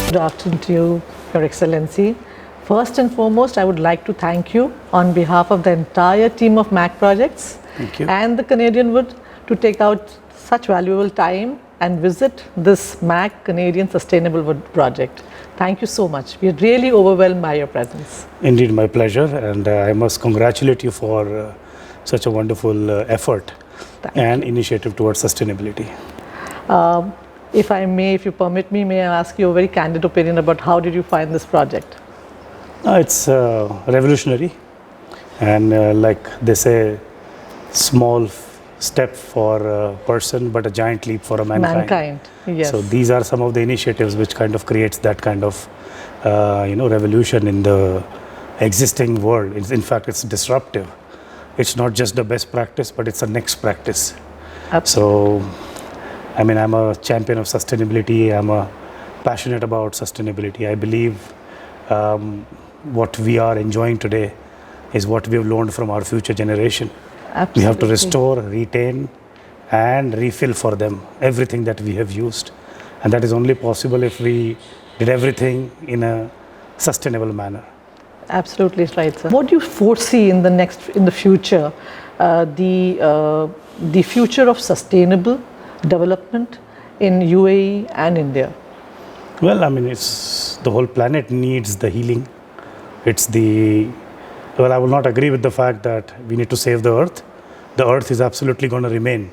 Good afternoon to you, Your Excellency. First and foremost, I would like to thank you on behalf of the entire team of MAK projects and the Canadian Wood to take out such valuable time and visit this MAK Canadian Sustainable Wood project. Thank you so much. We are really overwhelmed by your presence. Indeed, my pleasure, and I must congratulate you for such a wonderful effort and initiative towards sustainability. If I may, if you permit me, may I ask you a very candid opinion about how did you find this project? It's revolutionary, and like they say, small step for a person, but a giant leap for a mankind. Yes. So these are some of the initiatives which kind of creates that kind of revolution in the existing world. In fact, it's disruptive. It's not just the best practice, but it's a next practice. Absolutely. So, I mean, I'm a champion of sustainability. I'm passionate about sustainability. I believe what we are enjoying today is what we have learned from our future generation. Absolutely. We have to restore, retain, and refill for them everything that we have used. And that is only possible if we did everything in a sustainable manner. Absolutely right, sir. What do you foresee in the future, the future of sustainable development in UAE and India? Well, I mean, it's the whole planet needs the healing. Well, I will not agree with the fact that we need to save the earth. The earth is absolutely going to remain,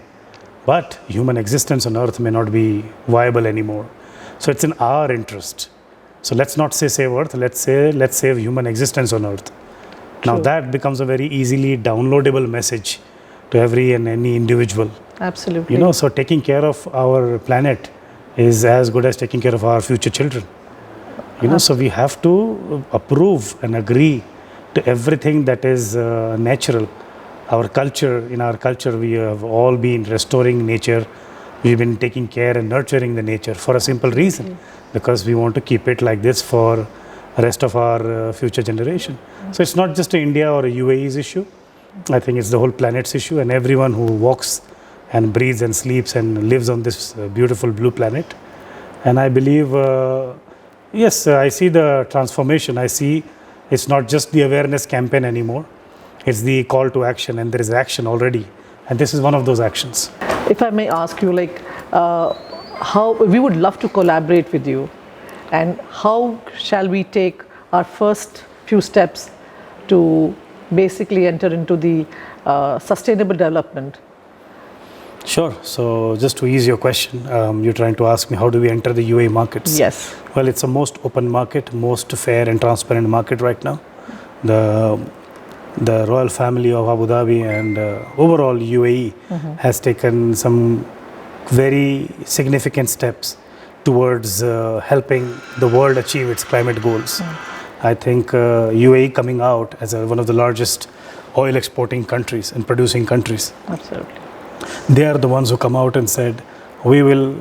but human existence on earth may not be viable anymore. So it's in our interest. So let's not say save earth, let's say let's save human existence on earth. True. Now that becomes a very easily downloadable message to every and any individual. Absolutely. You know, so taking care of our planet is as good as taking care of our future children. You know, so we have to approve and agree to everything that is natural. In our culture, we have all been restoring nature. We've been taking care and nurturing the nature for a simple reason, because we want to keep it like this for the rest of our future generation. So it's not just an India or a UAE's issue. I think it's the whole planet's issue, and everyone who walks and breathes and sleeps and lives on this beautiful blue planet. And I believe, yes, I see the transformation. I see it's not just the awareness campaign anymore. It's the call to action, and there is action already. And this is one of those actions. If I may ask you, like, how we would love to collaborate with you, and how shall we take our first few steps to basically enter into the sustainable development? Sure. So just to ease your question, you're trying to ask me how do we enter the UAE markets? Yes. Well, it's a most open market, most fair and transparent market right now. The royal family of Abu Dhabi and overall UAE has taken some very significant steps towards helping the world achieve its climate goals. I think UAE coming out as one of the largest oil exporting countries and producing countries. Absolutely. They are the ones who come out and said, we will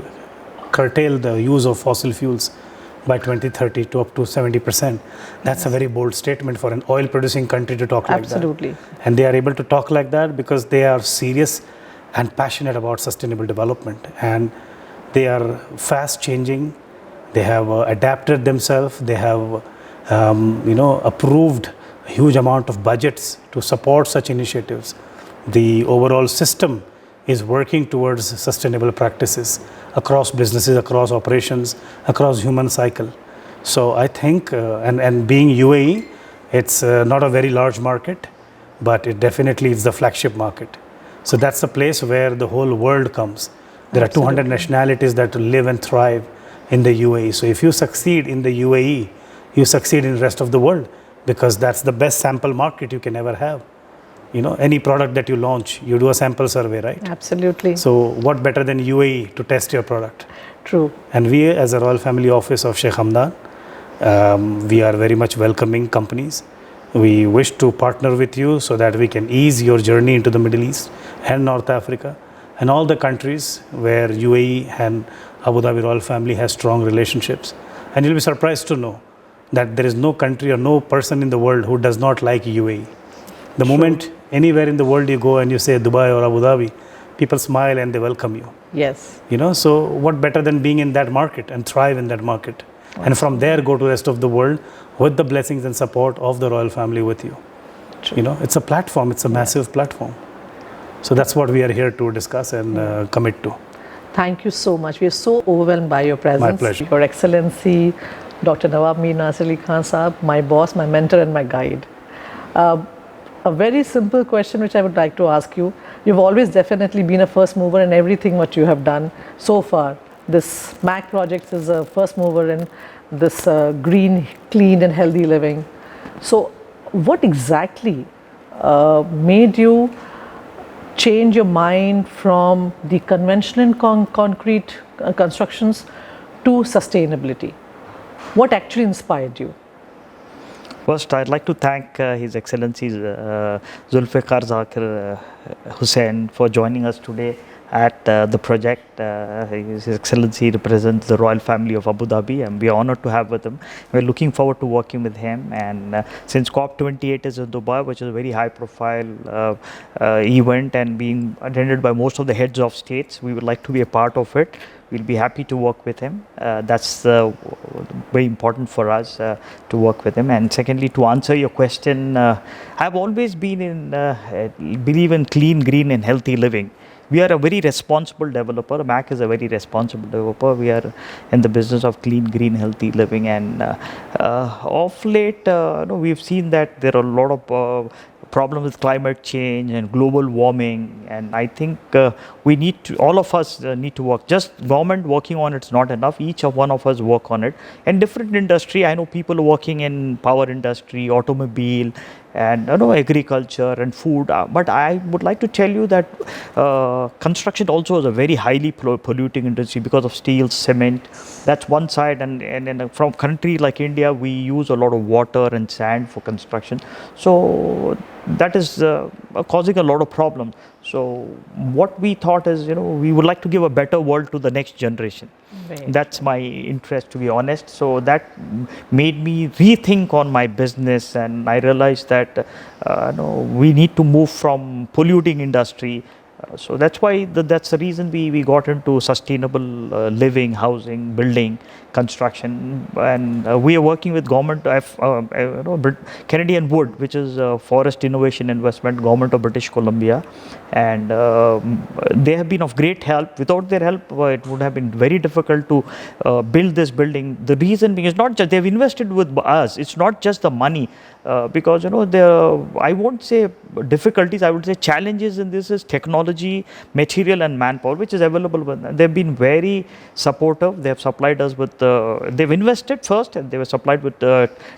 curtail the use of fossil fuels by 2030 to up to 70%. That's a very bold statement for an oil producing country to talk like that. Absolutely. And they are able to talk like that because they are serious and passionate about sustainable development. And they are fast changing. They have adapted themselves. They have approved a huge amount of budgets to support such initiatives. The overall system is working towards sustainable practices across businesses, across operations, across human cycle. So I think, and being UAE, it's not a very large market, but it definitely is the flagship market. So that's the place where the whole world comes. There are 200 nationalities that live and thrive in the UAE. So if you succeed in the UAE, you succeed in the rest of the world, because that's the best sample market you can ever have. You know, any product that you launch, you do a sample survey, right? Absolutely. So what better than UAE to test your product? True. And we, as a Royal Family Office of Sheikh Hamdan, we are very much welcoming companies. We wish to partner with you so that we can ease your journey into the Middle East and North Africa and all the countries where UAE and Abu Dhabi Royal Family has strong relationships. And you'll be surprised to know that there is no country or no person in the world who does not like UAE. The moment anywhere in the world you go and you say Dubai or Abu Dhabi, people smile and they welcome you. Yes. You know, so what better than being in that market and thrive in that market? And from there, go to the rest of the world with the blessings and support of the royal family with you. True. You know, it's a platform, it's a massive platform. So that's what we are here to discuss and commit to. Thank you so much. We are so overwhelmed by your presence. My pleasure. Your Excellency, Dr. Nawab Mir Nasir Ali Khan Saab, my boss, my mentor and my guide. A very simple question which I would like to ask you. You've always definitely been a first mover in everything what you have done so far. This MAK project is a first mover in this green, clean and healthy living. So what exactly made you change your mind from the conventional concrete constructions to sustainability? What actually inspired you? First, I'd like to thank His Excellency Zulfiquar Zakir Hussain for joining us today at the project. His Excellency represents the royal family of Abu Dhabi, and we are honored to have with him. We're looking forward to working with him. And since COP28 is in Dubai, which is a very high-profile event and being attended by most of the heads of states, we would like to be a part of it. We'll be happy to work with him. That's very important for us to work with him. And secondly, to answer your question, I've always been believe in clean, green and healthy living. We are a very responsible developer. MAK is a very responsible developer. We are in the business of clean, green, healthy living. And of late, we've seen that there are a lot of problems with climate change and global warming. And I think we need to, all of us need to work. Just government working on it's not enough. Each of one of us work on it. And different industry, I know people working in power industry, automobile, and agriculture and food. But I would like to tell you that construction also is a very highly polluting industry because of steel, cement. That's one side. And from country like India, we use a lot of water and sand for construction. So that is causing a lot of problems. So what we thought is, we would like to give a better world to the next generation. Right. That's my interest, to be honest. So that made me rethink on my business, and I realized that we need to move from polluting industry. So that's why that's the reason we got into sustainable living, housing, building, construction, and we are working with government, Canadian Wood, which is Forest Innovation Investment, Government of British Columbia, and they have been of great help. Without their help, it would have been very difficult to build this building. The reason being is not just they've invested with us. It's not just the money. Because I won't say difficulties, I would say challenges in this is technology, material and manpower, which is available. They've been very supportive. They have supplied us with, they've invested first and they were supplied with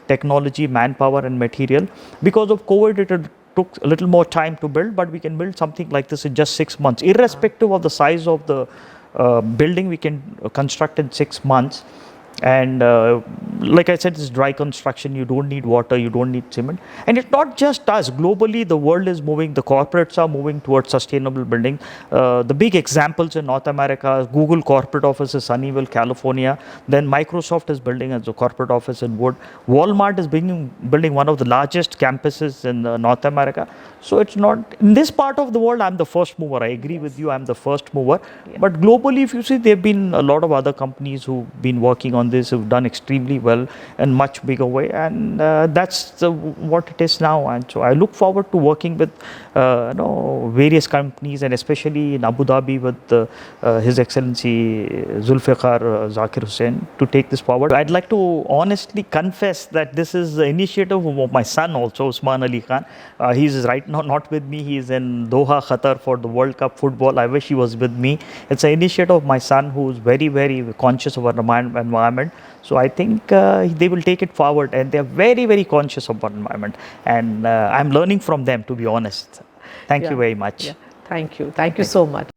technology, manpower and material. Because of COVID, it took a little more time to build, but we can build something like this in just 6 months. Irrespective of the size of the building, we can construct in 6 months. And like I said, it's dry construction. You don't need water, you don't need cement. And it's not just us. Globally, the world is moving, the corporates are moving towards sustainable building. The big examples in North America, Google corporate office is Sunnyvale, California. Then Microsoft is building as a corporate office in Wood. Walmart is building one of the largest campuses in North America. So it's not, in this part of the world, I'm the first mover. I agree with you, I'm the first mover. Yeah. But globally, if you see, there have been a lot of other companies who've been working on this, who've done extremely well in much bigger way, and that's what it is now. And so I look forward to working with various companies, and especially in Abu Dhabi with His Excellency Zulfiquar Zakir Hussain to take this forward. I'd like to honestly confess that this is the initiative of my son also, Usman Ali Khan. He is right now not with me. He is in Doha, Qatar for the World Cup football. I wish he was with me. It's an initiative of my son who is very, very conscious of our environment. So I think they will take it forward, and they are very, very conscious of our environment. And I'm learning from them, to be honest. Thank you very much. Thank you. Thank you so much.